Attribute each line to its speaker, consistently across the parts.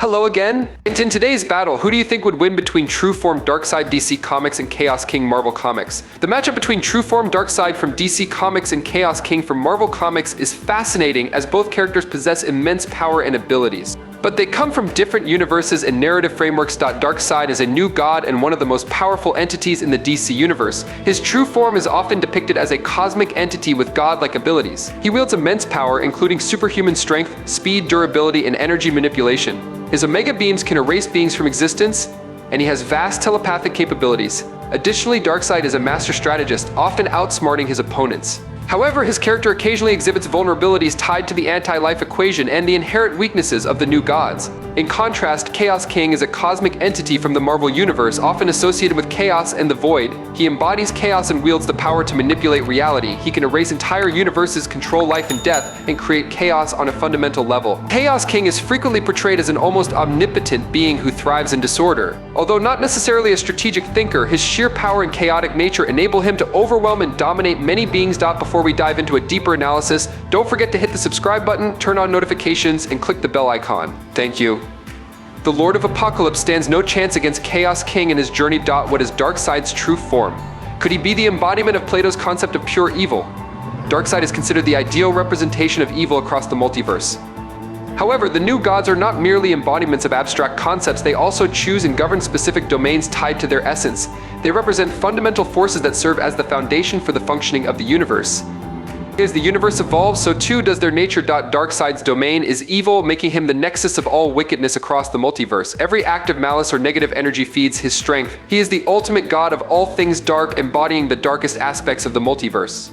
Speaker 1: Hello again. And in today's battle, who do you think would win between True Form Darkseid DC Comics and Chaos King Marvel Comics? The matchup between True Form Darkseid from DC Comics and Chaos King from Marvel Comics is fascinating as both characters possess immense power and abilities. But they come from different universes, and narrative frameworks.Darkseid is a new god and one of the most powerful entities in the DC universe. His true form is often depicted as a cosmic entity with godlike abilities. He wields immense power, including superhuman strength, speed, durability, and energy manipulation. His Omega beams can erase beings from existence, and he has vast telepathic capabilities. Additionally, Darkseid is a master strategist, often outsmarting his opponents. However, his character occasionally exhibits vulnerabilities tied to the anti-life equation and the inherent weaknesses of the new gods. In contrast, Chaos King is a cosmic entity from the Marvel Universe, often associated with chaos and the void. He embodies chaos and wields the power to manipulate reality. He can erase entire universes, control life and death, and create chaos on a fundamental level. Chaos King is frequently portrayed as an almost omnipotent being who thrives in disorder. Although not necessarily a strategic thinker, his sheer power and chaotic nature enable him to overwhelm and dominate many beings. Before we dive into a deeper analysis, don't forget to hit the subscribe button, turn on notifications, and click the bell icon. Thank you. The Lord of Apocalypse stands no chance against Chaos King in his journey. What is Darkseid's true form? Could he be the embodiment of Plato's concept of pure evil? Darkseid is considered the ideal representation of evil across the multiverse. However, the new gods are not merely embodiments of abstract concepts, they also choose and govern specific domains tied to their essence. They represent fundamental forces that serve as the foundation for the functioning of the universe. As the universe evolves, so too does their nature. Darkseid's domain is evil, making him the nexus of all wickedness across the multiverse. Every act of malice or negative energy feeds his strength. He is the ultimate god of all things dark, embodying the darkest aspects of the multiverse.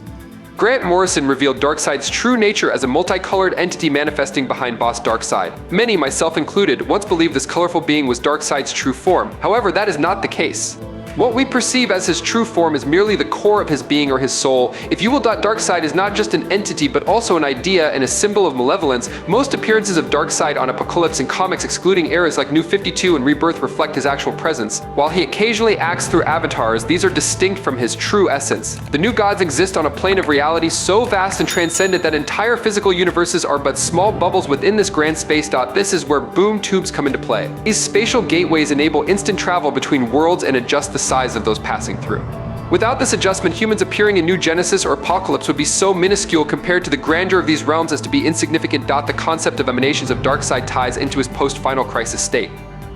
Speaker 1: Grant Morrison revealed Darkseid's true nature as a multicolored entity manifesting behind boss Darkseid. Many, myself included, once believed this colorful being was Darkseid's true form. However, that is not the case. What we perceive as his true form is merely the core of his being or his soul. If you will, Darkseid is not just an entity but also an idea and a symbol of malevolence. Most appearances of Darkseid on Apocalypse in comics, excluding eras like New 52 and Rebirth, reflect his actual presence. While he occasionally acts through avatars, these are distinct from his true essence. The new gods exist on a plane of reality so vast and transcendent that entire physical universes are but small bubbles within this grand space. This is where boom tubes come into play. These spatial gateways enable instant travel between worlds and adjust the size of those passing through. Without this adjustment, humans appearing in New Genesis or Apocalypse would be so minuscule compared to the grandeur of these realms as to be insignificant. The concept of emanations of Darkseid ties into his post-final crisis state.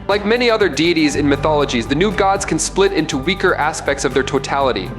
Speaker 1: Like many other deities in mythologies, the new gods can split into weaker aspects of their totality.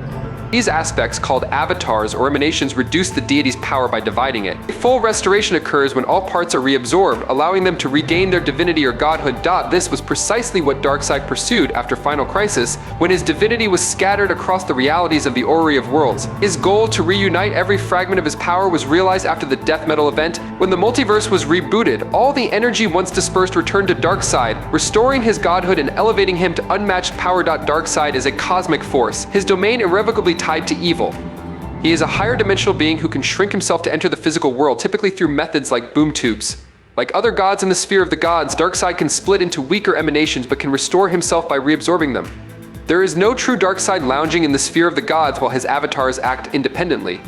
Speaker 1: These aspects, called avatars or emanations, reduce the deity's power by dividing it. A full restoration occurs when all parts are reabsorbed, allowing them to regain their divinity or godhood. This was precisely what Darkseid pursued after Final Crisis, when his divinity was scattered across the realities of the Orrery of Worlds. His goal to reunite every fragment of his power was realized after the death metal event. When the multiverse was rebooted, all the energy once dispersed returned to Darkseid, restoring his godhood and elevating him to unmatched power. Darkseid is a cosmic force, his domain irrevocably tied to evil. He is a higher dimensional being who can shrink himself to enter the physical world, typically through methods like boom tubes. Like other gods in the sphere of the gods, Darkseid can split into weaker emanations but can restore himself by reabsorbing them. There is no true Darkseid lounging in the sphere of the gods while his avatars act independently.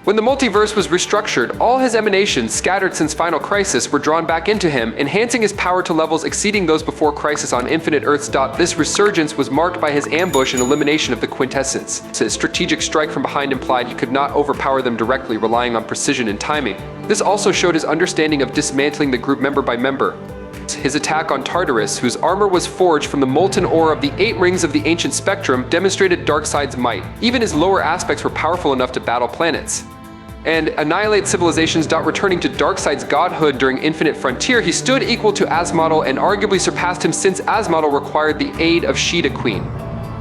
Speaker 1: When the multiverse was restructured, all his emanations, scattered since Final Crisis, were drawn back into him, enhancing his power to levels exceeding those before Crisis on Infinite Earths. This resurgence was marked by his ambush and elimination of the quintessence. His strategic strike from behind implied he could not overpower them directly, relying on precision and timing. This also showed his understanding of dismantling the group member by member. His attack on Tartarus, whose armor was forged from the molten ore of the 8 rings of the ancient spectrum, demonstrated Darkseid's might. Even his lower aspects were powerful enough to battle planets and annihilate civilizations. Returning to Darkseid's godhood during Infinite Frontier, he stood equal to Azmodal and arguably surpassed him, since Azmodal required the aid of Sheeta Queen.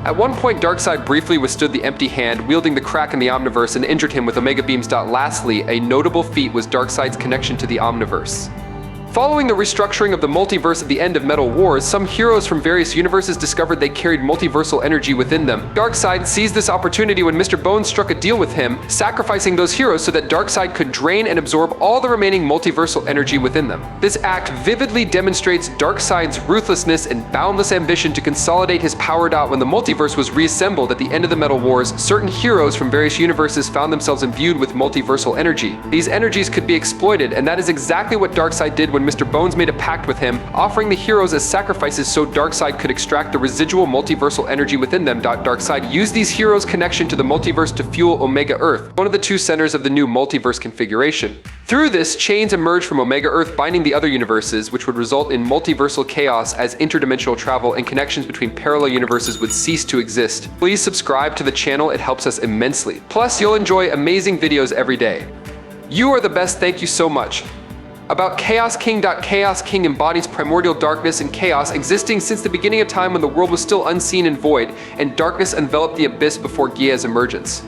Speaker 1: At one point, Darkseid briefly withstood the empty hand, wielding the crack in the Omniverse, and injured him with Omega beams. Lastly, a notable feat was Darkseid's connection to the Omniverse. Following the restructuring of the multiverse at the end of Metal Wars, some heroes from various universes discovered they carried multiversal energy within them. Darkseid seized this opportunity when Mr. Bones struck a deal with him, sacrificing those heroes so that Darkseid could drain and absorb all the remaining multiversal energy within them. This act vividly demonstrates Darkseid's ruthlessness and boundless ambition to consolidate his power. When the multiverse was reassembled at the end of the Metal Wars, certain heroes from various universes found themselves imbued with multiversal energy. These energies could be exploited, and that is exactly what Darkseid did when when Mr. Bones made a pact with him, offering the heroes as sacrifices so Darkseid could extract the residual multiversal energy within them. Darkseid used these heroes' connection to the multiverse to fuel Omega Earth, one of the two centers of the new multiverse configuration. Through this, chains emerged from Omega Earth binding the other universes, which would result in multiversal chaos as interdimensional travel and connections between parallel universes would cease to exist. Please subscribe to the channel, it helps us immensely. Plus, you'll enjoy amazing videos every day. You are the best, thank you so much. About Chaos King. Chaos King embodies primordial darkness and chaos existing since the beginning of time when the world was still unseen and void, and darkness enveloped the abyss before Gia's emergence.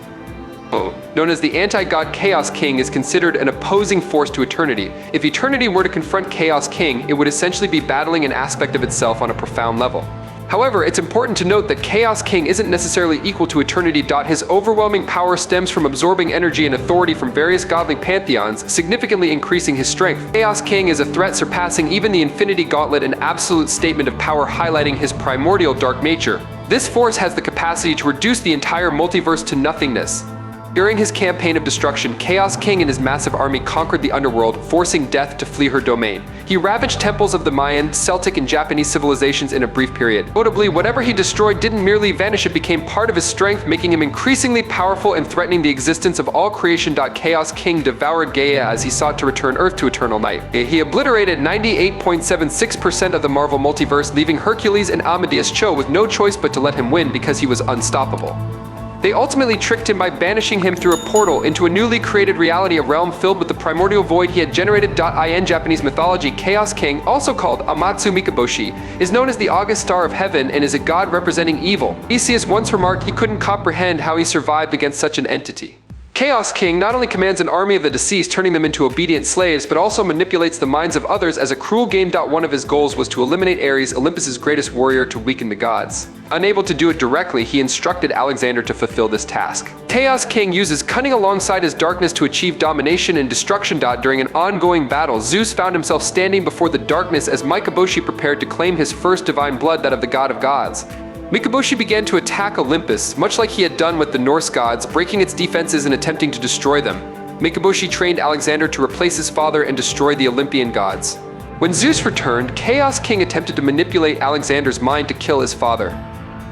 Speaker 1: Known as the anti-god, Chaos King is considered an opposing force to Eternity. If Eternity were to confront Chaos King, it would essentially be battling an aspect of itself on a profound level. However, it's important to note that Chaos King isn't necessarily equal to Eternity. His overwhelming power stems from absorbing energy and authority from various godly pantheons, significantly increasing his strength. Chaos King is a threat surpassing even the Infinity Gauntlet, an absolute statement of power highlighting his primordial dark nature. This force has the capacity to reduce the entire multiverse to nothingness. During his campaign of destruction, Chaos King and his massive army conquered the underworld, forcing death to flee her domain. He ravaged temples of the Mayan, Celtic, and Japanese civilizations in a brief period. Notably, whatever he destroyed didn't merely vanish, it became part of his strength, making him increasingly powerful and threatening the existence of all creation. Chaos King devoured Gaia as he sought to return Earth to eternal night. He obliterated 98.76% of the Marvel multiverse, leaving Hercules and Amadeus Cho with no choice but to let him win because he was unstoppable. They ultimately tricked him by banishing him through a portal into a newly created reality, a realm filled with the primordial void he had generated. In Japanese mythology, Chaos King, also called Amatsu Mikaboshi, is known as the August Star of Heaven and is a god representing evil. Theseus once remarked he couldn't comprehend how he survived against such an entity. Chaos King not only commands an army of the deceased, turning them into obedient slaves, but also manipulates the minds of others as a cruel game. One of his goals was to eliminate Ares, Olympus's greatest warrior, to weaken the gods. Unable to do it directly, he instructed Alexander to fulfill this task. Chaos King uses cunning alongside his darkness to achieve domination and destruction. During an ongoing battle, Zeus found himself standing before the darkness as Mikaboshi prepared to claim his first divine blood, that of the god of gods. Mikaboshi began to attack Olympus, much like he had done with the Norse gods, breaking its defenses and attempting to destroy them. Mikaboshi trained Alexander to replace his father and destroy the Olympian gods. When Zeus returned, Chaos King attempted to manipulate Alexander's mind to kill his father.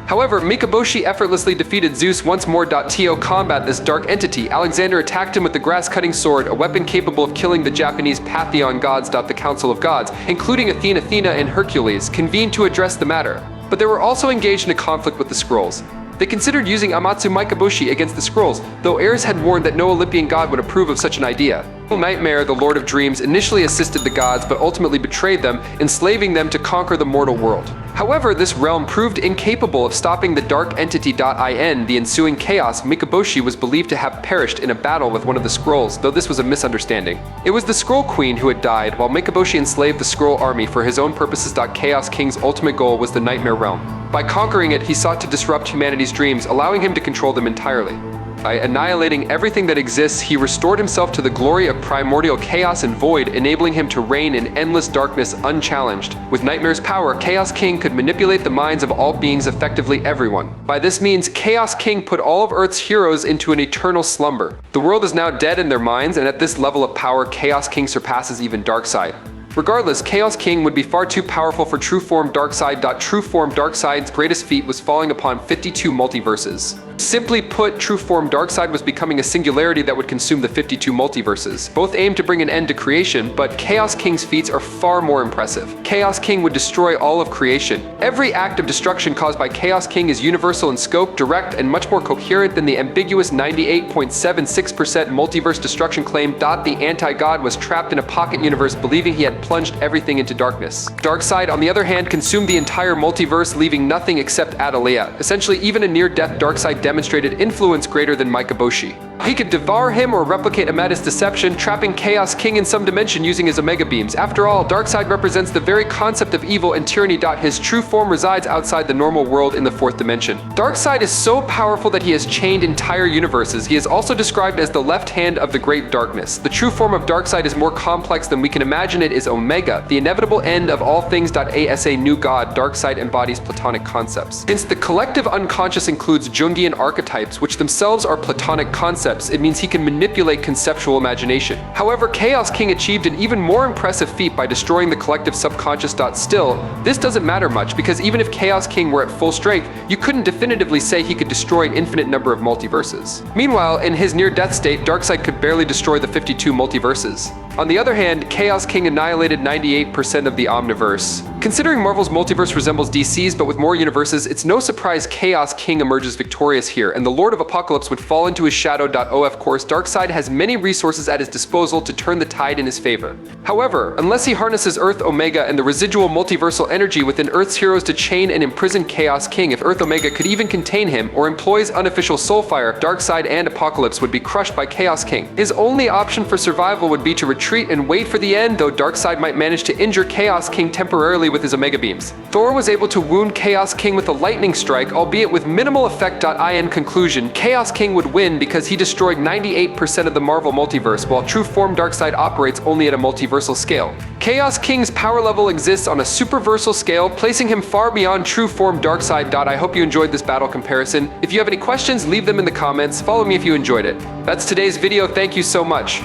Speaker 1: However, Mikaboshi effortlessly defeated Zeus once more. To combat this dark entity, Alexander attacked him with the grass-cutting sword, a weapon capable of killing the Japanese pantheon gods. The Council of Gods, including Athena and Hercules, convened to address the matter. But they were also engaged in a conflict with the Skrulls. They considered using Amatsu Mikaboshi against the Skrulls, though Ares had warned that no Olympian god would approve of such an idea. Nightmare, the Lord of Dreams, initially assisted the gods but ultimately betrayed them, enslaving them to conquer the mortal world. However, this realm proved incapable of stopping the dark entity. In the ensuing chaos, Mikaboshi was believed to have perished in a battle with one of the Skrulls, though this was a misunderstanding. It was the Skrull Queen who had died, while Mikaboshi enslaved the Skrull army for his own purposes. Chaos King's ultimate goal was the Nightmare realm. By conquering it, he sought to disrupt humanity's dreams, allowing him to control them entirely. By annihilating everything that exists, he restored himself to the glory of primordial chaos and void, enabling him to reign in endless darkness unchallenged. With Nightmare's power, Chaos King could manipulate the minds of all beings, effectively everyone. By this means, Chaos King put all of Earth's heroes into an eternal slumber. The world is now dead in their minds, and at this level of power, Chaos King surpasses even Darkseid. Regardless, Chaos King would be far too powerful for True Form Darkseid. True Form Darkseid's greatest feat was falling upon 52 multiverses. Simply put, True Form Darkseid was becoming a singularity that would consume the 52 multiverses. Both aimed to bring an end to creation, but Chaos King's feats are far more impressive. Chaos King would destroy all of creation. Every act of destruction caused by Chaos King is universal in scope, direct, and much more coherent than the ambiguous 98.76% multiverse destruction claim. The anti-god was trapped in a pocket universe, believing he had plunged everything into darkness. Darkseid, on the other hand, consumed the entire multiverse, leaving nothing except Atalea. Essentially, even a near-death Darkseid demonstrated influence greater than Mikaboshi. He could devour him or replicate Amadeus' deception, trapping Chaos King in some dimension using his Omega beams. After all, Darkseid represents the very concept of evil and tyranny. His true form resides outside the normal world in the fourth dimension. Darkseid is so powerful that he has chained entire universes. He is also described as the left hand of the great darkness. The true form of Darkseid is more complex than we can imagine. It is Omega, the inevitable end of all things. As a new god, Darkseid embodies Platonic concepts. Since the collective unconscious includes Jungian archetypes, which themselves are Platonic concepts, concepts, it means he can manipulate conceptual imagination. However, Chaos King achieved an even more impressive feat by destroying the collective subconscious. Still, this doesn't matter much because even if Chaos King were at full strength, you couldn't definitively say he could destroy an infinite number of multiverses. Meanwhile, in his near-death state, Darkseid could barely destroy the 52 multiverses. On the other hand, Chaos King annihilated 98% of the Omniverse. Considering Marvel's multiverse resembles DC's but with more universes, it's no surprise Chaos King emerges victorious here, and the Lord of Apocalypse would fall into his shadow. Of course, Darkseid has many resources at his disposal to turn the tide in his favor. However, unless he harnesses Earth Omega and the residual multiversal energy within Earth's heroes to chain and imprison Chaos King, if Earth Omega could even contain him, or employs unofficial soulfire, Darkseid and Apocalypse would be crushed by Chaos King. His only option for survival would be to retreat and wait for the end, though Darkseid might manage to injure Chaos King temporarily with his Omega beams. Thor was able to wound Chaos King with a lightning strike, albeit with minimal effect. In conclusion, Chaos King would win because he destroyed 98% of the Marvel multiverse, while True Form Darkseid operates only at a multiversal scale. Chaos King's power level exists on a superversal scale, placing him far beyond True Form Darkseid. I hope you enjoyed this battle comparison. If you have any questions, leave them in the comments. Follow me if you enjoyed it. That's today's video. Thank you so much.